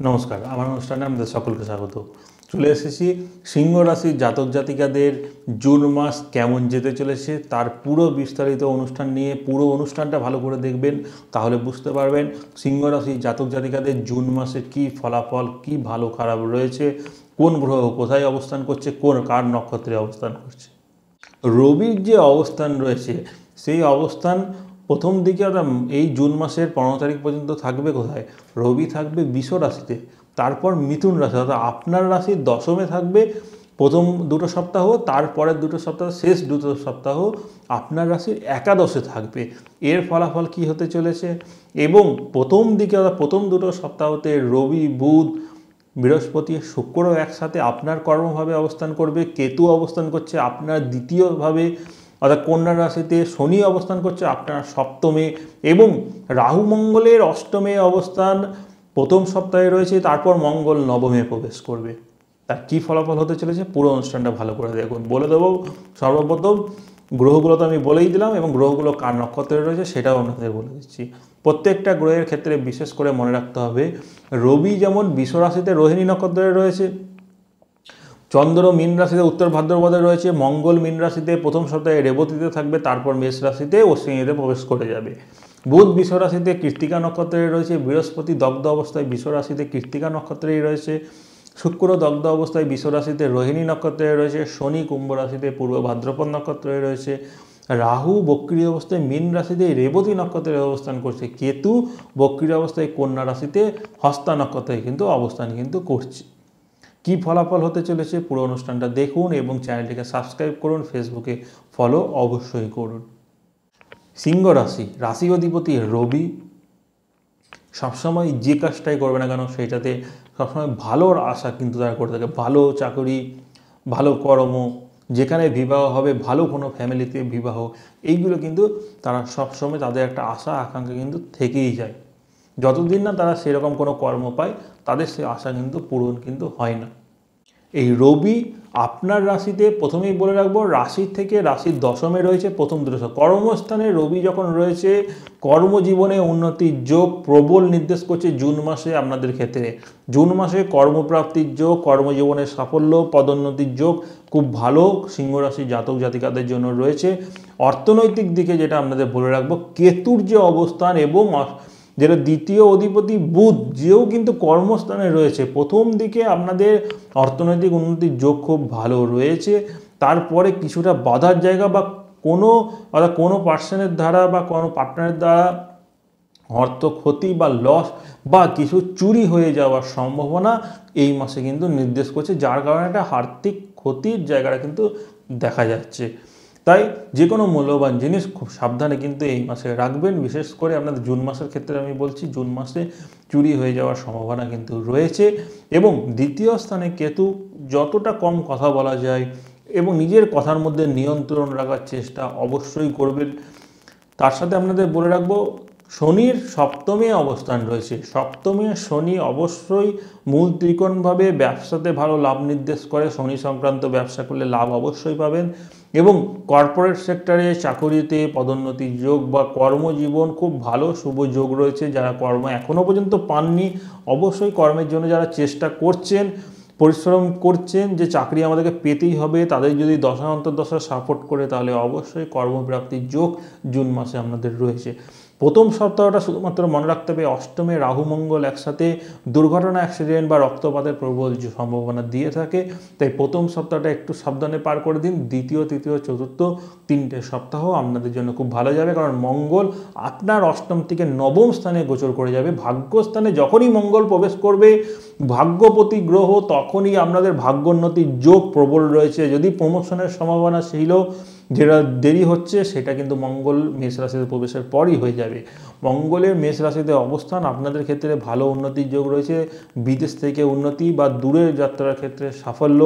নমস্কার, আমার অনুষ্ঠানে আমাদের সকলকে স্বাগত। চলে এসেছি সিংহ রাশির জাতক জাতিকাদের জুন মাস কেমন যেতে চলেছে তার পুরো বিস্তারিত অনুষ্ঠান নিয়ে। পুরো অনুষ্ঠানটা ভালো করে দেখবেন, তাহলে বুঝতে পারবেন সিংহ রাশির জাতক জাতিকাদের জুন মাসে কী ফলাফল, কী ভালো খারাপ রয়েছে, কোন গ্রহ কোথায় অবস্থান করছে, কার নক্ষত্রে অবস্থান করছে। রবির যে অবস্থান রয়েছে সেই অবস্থান প্রথম দিকে এই জুন মাসের 15 তারিখ পর্যন্ত থাকবে কোথায়? রবি থাকবে বৃষ রাশিতে, তারপর মিথুন রাশি, অর্থাৎ আপনার রাশির দশমে থাকবে প্রথম দুটো সপ্তাহ, তারপরের দুটো সপ্তাহ, শেষ দুটো সপ্তাহ আপনার রাশির একাদশে থাকবে। এর ফলাফল কি হতে চলেছে? এবং প্রথম দিকে অর্থাৎ প্রথম দুটো সপ্তাহতে রবি, বুধ, বৃহস্পতি, শুক্রও একসাথে আপনার কর্মভাবে অবস্থান করবে। কেতু অবস্থান করছে আপনার দ্বিতীয়ভাবে, অর্থাৎ কন্যা রাশিতে। শনি অবস্থান করছে আপনার সপ্তমে, এবং রাহু মঙ্গলের অষ্টমে অবস্থান প্রথম সপ্তাহে রয়েছে। তারপর মঙ্গল নবমে প্রবেশ করবে। তার কী ফলাফল হতে চলেছে পুরো অনুষ্ঠানটা ভালো করে দেখুন। বলে দেবো সর্বপ্রথম গ্রহগুলো তো আমি বলেই দিলাম, এবং গ্রহগুলো কার নক্ষত্রে রয়েছে সেটাও আপনাদের বলে দিচ্ছি। প্রত্যেকটা গ্রহের ক্ষেত্রে বিশেষ করে মনে রাখতে হবে, রবি যেমন বৃষ রাশিতে রোহিণী নক্ষত্রে রয়েছে, চন্দ্র মীন রাশিতে উত্তর ভাদ্রপদে রয়েছে, মঙ্গল মীন রাশিতে প্রথম সপ্তাহে রেবতীতে থাকবে, তারপর মেষ রাশিতে অশ্বিনীতে প্রবেশ করে যাবে। বুধ বৃষ রাশিতে কৃত্তিকা নক্ষত্রে রয়েছে, বৃহস্পতি দগ্ধ অবস্থায় বৃষ রাশিতে কৃত্তিকা নক্ষত্রেই রয়েছে, শুক্র দগ্ধ অবস্থায় বৃষ রাশিতে রোহিণী নক্ষত্রে রয়েছে, শনি কুম্ভ রাশিতে পূর্ব ভাদ্রপদ নক্ষত্রে রয়েছে, রাহু বক্রী অবস্থায় মীন রাশিতে রেবতী নক্ষত্রে অবস্থান করছে, কেতু বক্রী অবস্থায় কন্যা রাশিতে হস্তা নক্ষত্রে অবস্থান করছে। কি ফলাফল হতে চলেছে পুরো অনুষ্ঠানটা দেখুন, এবং চ্যানেলটিকে সাবস্ক্রাইব করুন, ফেসবুকে ফলো অবশ্যই করুন। সিংহ রাশি, রাশি অধিপতি রবি। সবসময় যে কাজটাই করবে না কেন সেটাতে সবসময় ভালোর আশা কিন্তু তারা করে থাকে। ভালো চাকরি, ভালো কর্ম, যেখানে বিবাহ হবে, ভালো কোনো ফ্যামিলিতে বিবাহ, এইগুলো কিন্তু তারা সবসময় তাদের একটা আশা আকাঙ্ক্ষা কিন্তু থেকেই যায়। যতদিন না তারা সেরকম কোনো কর্ম পায়, তাদের সেই আশা কিন্তু পূরণ কিন্তু হয় না। এই রবি আপনার রাশিতে, প্রথমেই বলে রাখবো, রাশি থেকে রাশির দশমে রয়েছে প্রথম দুটো কর্মস্থানে রবি যখন রয়েছে, কর্মজীবনে উন্নতির যোগ প্রবল নির্দেশ করছে জুন মাসে আপনাদের ক্ষেত্রে। জুন মাসে কর্মপ্রাপ্তির যোগ, কর্মজীবনের সাফল্য, পদোন্নতির যোগ খুব ভালো সিংহ রাশির জাতক জাতিকাদের জন্য রয়েছে। অর্থনৈতিক দিকে যেটা আপনাদের বলে রাখবো, কেতুর যে অবস্থান এবং যেটা দ্বিতীয় অধিপতি বুধ, যেও কিন্তু কর্মস্থানে রয়েছে, প্রথম দিকে আপনাদের অর্থনৈতিক উন্নতির যোগ খুব ভালো রয়েছে। তারপরে কিছুটা বাধার জায়গা বা কোনো পার্সনের দ্বারা বা কোনো পার্টনারের দ্বারা অর্থ ক্ষতি বা লস বা কিছু চুরি হয়ে যাওয়ার সম্ভাবনা এই মাসে কিন্তু নির্দেশ করছে, যার কারণে একটা আর্থিক ক্ষতির জায়গাটা কিন্তু দেখা যাচ্ছে। তাই যে কোনো মূল্যবান জিনিস খুব সাবধানে কিন্তু এই মাসে রাখবেন। বিশেষ করে আপনাদের জুন মাসের ক্ষেত্রে আমি বলছি, জুন মাসে চুরি হয়ে যাওয়ার সম্ভাবনা কিন্তু রয়েছে। এবং দ্বিতীয় স্থানে কেতু, যতটা কম কথা বলা যায় এবং নিজের কথার মধ্যে নিয়ন্ত্রণ রাখার চেষ্টা অবশ্যই করবেন। তার সাথে আপনাদের বলে রাখবো, শনির সপ্তমে অবস্থান রয়েছে। সপ্তমে শনি অবশ্যই মূল ত্রিকোণভাবে ব্যবসাতে ভালো লাভ নির্দেশ করে। শনি সংক্রান্ত ব্যবসা করলে লাভ অবশ্যই পাবেন, এবং কর্পোরেট সেক্টরে চাকরিতে পদোন্নতির যোগ বা কর্মজীবন খুব ভালো শুভ যোগ রয়েছে। যারা কর্ম এখনও পর্যন্ত পাননি, অবশ্যই কর্মের জন্য যারা চেষ্টা করছেন, পরিশ্রম করছেন যে চাকরি আমাদেরকে পেতেই হবে, তাদের যদি দশা অন্তর্দশা সাপোর্ট করে, তাহলে অবশ্যই কর্মপ্রাপ্তির যোগ জুন মাসে আপনাদের রয়েছে। প্রথম সপ্তাহটা শুধুমাত্র মনে রাখতে হবে, অষ্টমে রাহু মঙ্গল একসাথে দুর্ঘটনা, অ্যাক্সিডেন্ট বা রক্তপাতের প্রবল সম্ভাবনা দিয়ে থাকে। তাই প্রথম সপ্তাহটা একটু সাবধানে পার করে দিন। দ্বিতীয়, তৃতীয়, চতুর্থ তিনটে সপ্তাহ আপনাদের জন্য খুব ভালো যাবে, কারণ মঙ্গল আপনার অষ্টম থেকে নবম স্থানে গোচর করে যাবে। ভাগ্যস্থানে যখনই মঙ্গল প্রবেশ করবে, ভাগ্যপতি গ্রহ, তখনই আপনাদের ভাগ্যোন্নতির যোগ প্রবল রয়েছে। যদি প্রমোশনের সম্ভাবনা ছিল, যেটা দেরি হচ্ছে, সেটা কিন্তু মঙ্গল মেষ রাশিতে প্রবেশের পরই হয়ে যাবে। মঙ্গলের মেষ রাশিতে অবস্থান আপনাদের ক্ষেত্রে ভালো উন্নতির যোগ রয়েছে। বিদেশ থেকে উন্নতি বা দূরের যাত্রার ক্ষেত্রে সাফল্য,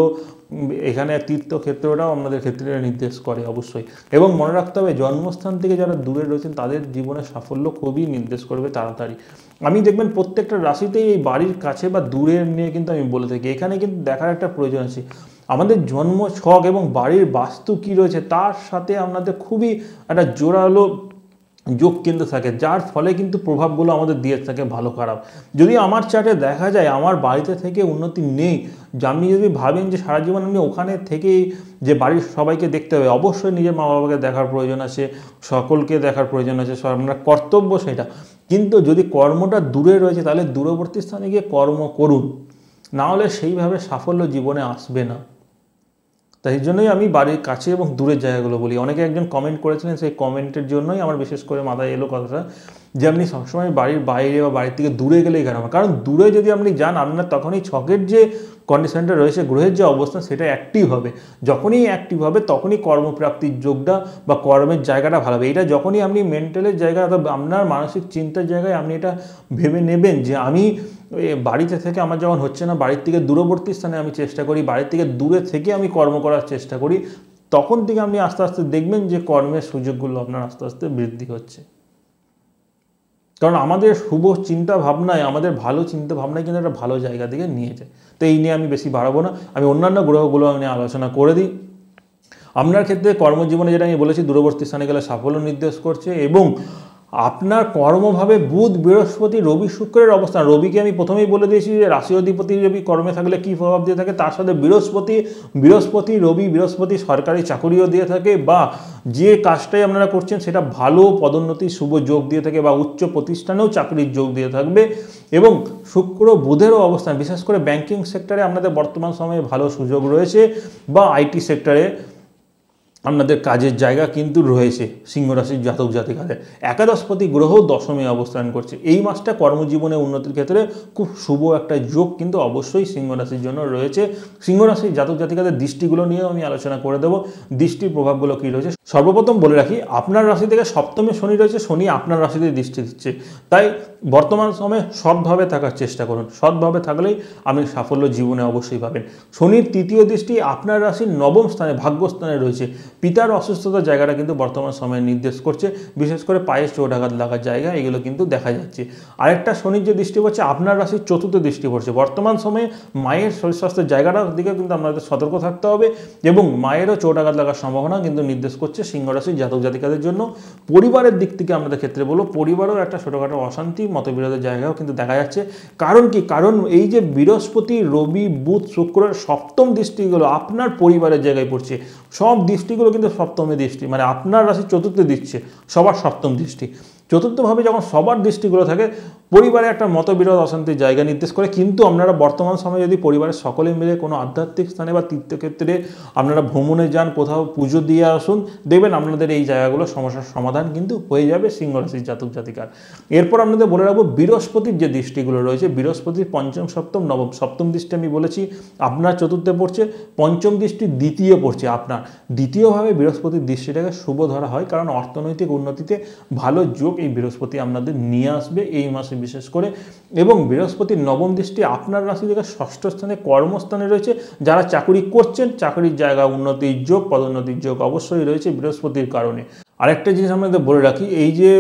এখানে তীর্থক্ষেত্রটাও আপনাদের ক্ষেত্রে নির্দেশ করে অবশ্যই। এবং মনে রাখতে হবে, জন্মস্থান থেকে যারা দূরে রয়েছেন তাদের জীবনে সাফল্য খুবই নির্দেশ করবে তাড়াতাড়ি। আমি দেখবেন প্রত্যেকটা রাশিতেই এই বাড়ির কাছে বা দূরের নিয়ে কিন্তু আমি বলে থাকি। এখানে কিন্তু দেখার একটা প্রয়োজন আছে, আমাদের জন্ম ছক এবং বাড়ির বাস্তু কী রয়েছে, তার সাথে আপনাদের খুবই একটা জোরালো যোগ কিন্তু থাকে, যার ফলে কিন্তু প্রভাবগুলো আমাদের দিয়ে থাকে ভালো খারাপ। যদি আমার চার্টে দেখা যায় আমার বাড়িতে থেকে উন্নতি নেই, যে আপনি যদি ভাবেন যে সারা জীবন আপনি ওখানে থেকেই যে বাড়ির সবাইকে দেখতে হবে, অবশ্যই নিজের মা বাবাকে দেখার প্রয়োজন আছে, সকলকে দেখার প্রয়োজন আছে, আপনার কর্তব্য সেটা। কিন্তু যদি কর্মটা দূরে রয়েছে তাহলে দূরবর্তী স্থানে গিয়ে কর্ম করুন, না হলে সেইভাবে সাফল্য জীবনে আসবে না। তাই জন্যই আমি বাড়ির কাছে এবং দূরের জায়গাগুলো বলি। অনেকে একজন কমেন্ট করেছিলেন, সেই কমেন্টের জন্যই আমার বিশেষ করে মাথায় এলো কথাটা, যে আপনি সবসময় বাড়ির বাইরে বা বাড়ির থেকে দূরে গেলেই কেন? কারণ দূরে যদি আপনি যান, আপনার তখনই ছকের যে কন্ডিশনটা রয়েছে, গ্রহের যে অবস্থা, সেটা অ্যাক্টিভ হবে। যখনই অ্যাক্টিভ হবে তখনই কর্মপ্রাপ্তির যোগটা বা কর্মের জায়গাটা ভালো হবে। এটা যখনই আপনি মেন্টালের জায়গা অর্থাৎ আপনার মানসিক চিন্তার জায়গায় আপনি এটা ভেবে নেবেন যে আমি বাড়িতে থেকে আমার যখন হচ্ছে না, বাড়ির থেকে দূরবর্তী স্থানে আমি চেষ্টা করি, বাড়ির থেকে দূরে থেকে আমি কর্ম করার চেষ্টা করি, তখন থেকে আপনি আস্তে আস্তে দেখবেন যে কর্মের সুযোগগুলো আপনার আস্তে আস্তে বৃদ্ধি হচ্ছে। কারণ আমাদের শুভ চিন্তা ভাবনায়, আমাদের ভালো চিন্তা ভাবনায় কিন্তু একটা ভালো জায়গা দিকে নিয়ে যায়। তো এই নিয়ে আমি বেশি বাড়াবো না, আমি অন্যান্য গ্রহগুলো নিয়ে আলোচনা করে দিই। আপনার ক্ষেত্রে কর্মজীবনে যেটা আমি বলেছি, দূরবর্তী স্থানে গেলে সাফল্য নির্দেশ করছে, এবং আপনার কর্মভাবে বুধ, বৃহস্পতি, রবি, শুক্রের অবস্থান। রবিকে আমি প্রথমেই বলে দিয়েছি যে রাশি অধিপতি রবি কর্মে থাকলে কী প্রভাব দিয়ে থাকে, তার সাথে বৃহস্পতি সরকারি চাকরিও দিয়ে থাকে, বা যে কাজটাই আপনারা করছেন সেটা ভালো পদোন্নতি শুভ যোগ দিয়ে থাকে, বা উচ্চ প্রতিষ্ঠানেও চাকরির যোগ দিয়ে থাকবে। এবং শুক্র বুধেরও অবস্থান, বিশেষ করে ব্যাংকিং সেক্টরে আপনাদের বর্তমান সময়ে ভালো সুযোগ রয়েছে, বা আইটি সেক্টরে আপনাদের কাজের জায়গা কিন্তু রয়েছে সিংহ রাশির জাতক জাতিকাদের। একাদশপতি গ্রহ দশমে অবস্থান করছে। এই মাসটা কর্মজীবনে উন্নতির ক্ষেত্রে খুব শুভ একটা যোগ কিন্তু অবশ্যই সিংহ রাশির জন্য রয়েছে। সিংহ রাশির জাতক জাতিকাদের দৃষ্টিগুলো নিয়েও আমি আলোচনা করে দেবো, দৃষ্টির প্রভাবগুলো কী রয়েছে। সর্বপ্রথম বলে রাখি, আপনার রাশি থেকে সপ্তমে শনি রয়েছে, শনি আপনার রাশিতে দৃষ্টি দিচ্ছে। তাই বর্তমান সময়ে সৎভাবে থাকার চেষ্টা করুন, সৎভাবে থাকলেই আপনি সাফল্য জীবনে অবশ্যই পাবেন। শনির তৃতীয় দৃষ্টি আপনার রাশির নবম স্থানে, ভাগ্যস্থানে রয়েছে। পিতার অসুস্থতার জায়গাটা কিন্তু বর্তমান সময়ে নির্দেশ করছে, বিশেষ করে পায়ে চোট আঘাত লাগার জায়গা, এগুলো কিন্তু দেখা যাচ্ছে। আরেকটা শনির যে দৃষ্টি পড়ছে আপনার রাশির চতুর্থ দৃষ্টি পড়ছে। বর্তমান সময়ে মায়ের শরীর স্বাস্থ্যের জায়গাটার দিকে কিন্তু আপনাদের সতর্ক থাকতে হবে, এবং মায়েরও চোট আঘাত লাগার সম্ভাবনা কিন্তু নির্দেশ করছে সিংহ রাশির জাতক জাতিকাদের জন্য। পরিবারের দিক থেকে আমাদের ক্ষেত্রে বলবো, পরিবারেও একটা ছোটোখাটো অশান্তি, মতবিরোধের জায়গাও কিন্তু দেখা যাচ্ছে। কারণ কি? কারণ এই যে বৃহস্পতি, রবি, বুধ, শুক্রের সপ্তম দৃষ্টিগুলো আপনার পরিবারের জায়গায় পড়ছে। সব দৃষ্টিগুলো কিন্তু সপ্তমে দৃষ্টি, মানে আপনার রাশি চতুর্থে দিচ্ছে, সবার সপ্তম দৃষ্টি। চতুর্থভাবে যখন সবার দৃষ্টিগুলো থাকে, পরিবারে একটা মতবিরোধ অশান্তির জায়গা নির্দেশ করে। কিন্তু আপনারা বর্তমান সময়ে যদি পরিবারের সকলে মিলে কোনো আধ্যাত্মিক স্থানে বা তীর্থক্ষেত্রে আপনারা ভ্রমণে যান, কোথাও পুজো দিয়ে আসুন, দেখবেন আপনাদের এই জায়গাগুলো সমস্যার সমাধান কিন্তু হয়ে যাবে সিংহ রাশির জাতক জাতিকার। এরপর আপনাদের বলে রাখবো বৃহস্পতির যে দৃষ্টিগুলো রয়েছে, বৃহস্পতির পঞ্চম, সপ্তম, নবম। সপ্তম দৃষ্টি আমি বলেছি আপনার চতুর্থে পড়ছে, পঞ্চম দৃষ্টি দ্বিতীয় পড়ছে আপনার। দ্বিতীয়ভাবে বৃহস্পতির দৃষ্টিটাকে শুভ ধরা হয়, কারণ অর্থনৈতিক উন্নতিতে ভালো যোগ এই বৃহস্পতি আপনাদের নিয়ে আসবে এই মাসে বিশেষ করে। এবং বৃহস্পতির নবম দৃষ্টি আপনার রাশি থেকে ষষ্ঠ স্থানে, কর্মস্থানে রয়েছে। যারা চাকরি করছেন, চাকরির জায়গা উন্নতির যোগ, পদোন্নতির যোগ অবশ্যই রয়েছে বৃহস্পতির কারণে। আরেকটা জিনিস আমাদের বলে রাখি, এই যে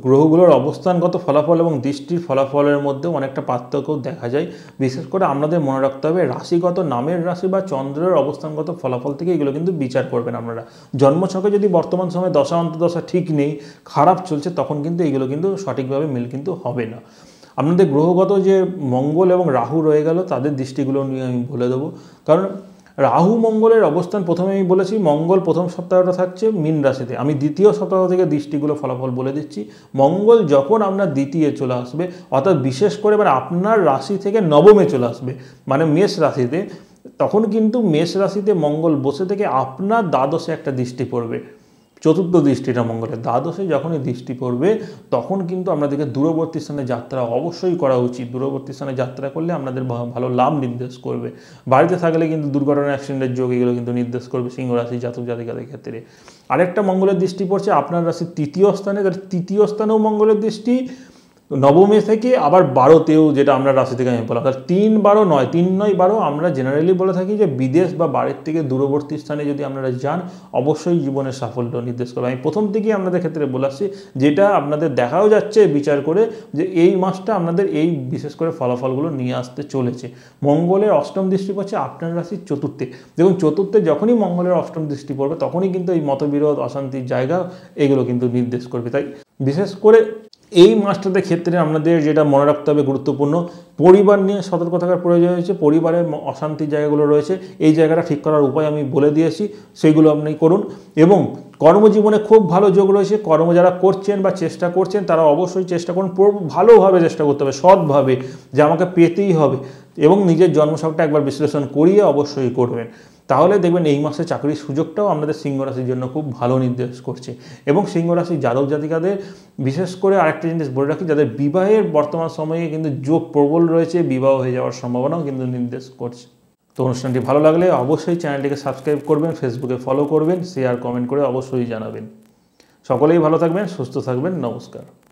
গ্রহগুলোর অবস্থানগত ফলাফল এবং দৃষ্টির ফলাফলের মধ্যে অনেকটা পার্থক্য দেখা যায়। বিশেষ করে আপনাদের মনে রাখতে হবে, রাশিগত নামের রাশি বা চন্দ্রের অবস্থানগত ফলাফল থেকে এগুলো কিন্তু বিচার করবেন আপনারা। জন্মছকে যদি বর্তমান সময়ে দশা অন্তর্দশা ঠিক নেই, খারাপ চলছে, তখন কিন্তু এইগুলো কিন্তু সঠিকভাবে মিল কিন্তু হবে না। আপনাদের গ্রহগত যে মঙ্গল এবং রাহু রয়ে গেল, তাদের দৃষ্টিগুলো নিয়ে আমি বলে দেবো। কারণ রাহু মঙ্গলের অবস্থান, প্রথমে আমি বলেছি মঙ্গল প্রথম সপ্তাহটা থাকছে মীন রাশিতে। আমি দ্বিতীয় সপ্তাহ থেকে দৃষ্টিগুলো ফলাফল বলে দিচ্ছি। মঙ্গল যখন আপনার দ্বিতীয় চলে আসবে, অর্থাৎ বিশেষ করে মানে আপনার রাশি থেকে নবমে চলে আসবে, মানে মেষ রাশিতে, তখন কিন্তু মেষ রাশিতে মঙ্গল বসে থেকে আপনার দ্বাদশে একটা দৃষ্টি পড়বে। চতুর্থ দৃষ্টিটা মঙ্গলের দ্বাদশে যখনই দৃষ্টি পড়বে, তখন কিন্তু আপনাদেরকে দূরবর্তী স্থানে যাত্রা অবশ্যই করা উচিত। দূরবর্তী স্থানে যাত্রা করলে আপনাদের ভালো লাভ নির্দেশ করবে। বাড়িতে থাকলে কিন্তু দুর্ঘটনা, অ্যাক্সিডেন্টের যোগ এগুলো কিন্তু নির্দেশ করবে সিংহ রাশি জাতক জাতিকাদের ক্ষেত্রে। আরেকটা মঙ্গলের দৃষ্টি পড়ছে আপনার রাশির তৃতীয় স্থানে, তৃতীয় স্থানেও মঙ্গলের দৃষ্টি নবমে থেকে আবার 12তেও, যেটা আমরা রাশি থেকে আমি বললাম। 3, 12, 9, 3, 9, 12 আমরা জেনারেলি বলে থাকি যে বিদেশ বা বাড়ির থেকে দূরবর্তী স্থানে যদি আপনারা যান, অবশ্যই জীবনের সাফল্য নির্দেশ করবে। আমি প্রথম থেকেই আপনাদের ক্ষেত্রে বলে আসছি, যেটা আপনাদের দেখাও যাচ্ছে বিচার করে, যে এই মাসটা আপনাদের এই বিশেষ করে ফলাফলগুলো নিয়ে আসতে চলেছে। মঙ্গলের অষ্টম দৃষ্টি পড়ছে আপনার রাশির চতুর্থে। দেখুন, চতুর্থে যখনই মঙ্গলের অষ্টম দৃষ্টি পড়বে, তখনই কিন্তু এই মতবিরোধ, অশান্তির জায়গা এগুলো কিন্তু নির্দেশ করবে। তাই বিশেষ করে এই মাসটাতে ক্ষেত্রে আপনাদের যেটা মনে রাখতে হবে গুরুত্বপূর্ণ, পরিবার নিয়ে সতর্ক থাকার প্রয়োজন রয়েছে। পরিবারের অশান্তির জায়গাগুলো রয়েছে, এই জায়গাটা ঠিক করার উপায় আমি বলে দিয়েছি, সেইগুলো আপনি করুন। এবং কর্মজীবনে খুব ভালো যোগ রয়েছে। কর্ম যারা করছেন বা চেষ্টা করছেন তারা অবশ্যই চেষ্টা করুন, ভালোভাবে চেষ্টা করতে হবে, সৎভাবে, যে আমাকে পেতেই হবে, এবং নিজের জন্মছকটা একবার বিশ্লেষণ করিয়ে অবশ্যই করবেন। তাহলে দেখবেন এই মাসে চাকরির সুযোগটাও আমাদের সিংহ রাশির জন্য খুব ভালো নির্দেশ করছে। এবং সিংহ রাশির জাতক জাতিকাদের বিশেষ করে আরেকটা জিনিস বলে রাখি, যাদের বিবাহের বর্তমান সময়ে কিন্তু যোগ প্রবল রয়েছে, বিবাহ হয়ে যাওয়ার সম্ভাবনাও কিন্তু নির্দেশ করছে। তো অনুষ্ঠানটি ভালো লাগলে অবশ্যই চ্যানেলটিকে সাবস্ক্রাইব করবেন, ফেসবুকে ফলো করবেন, শেয়ার কমেন্ট করে অবশ্যই জানাবেন। সকলেই ভালো থাকবেন, সুস্থ থাকবেন, নমস্কার।